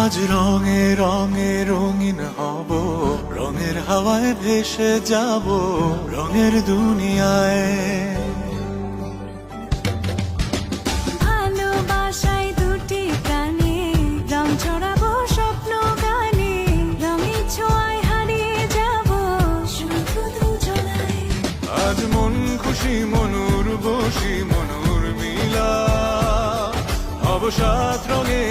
আজ রঙে রঙে রঙিন হব, রঙের হাওয়ায় ভেসে যাব রঙের দুনিয়ায়। ভালোবাসায় দুটি প্রাণে রং ছড়াবো স্বপ্ন গানে, রঙের ছোঁয়ায় হারিয়ে যাব শুধু দুজনায়। আজ মন খুশি মনুর বসি মনুর মিলা, হব সাত রঙে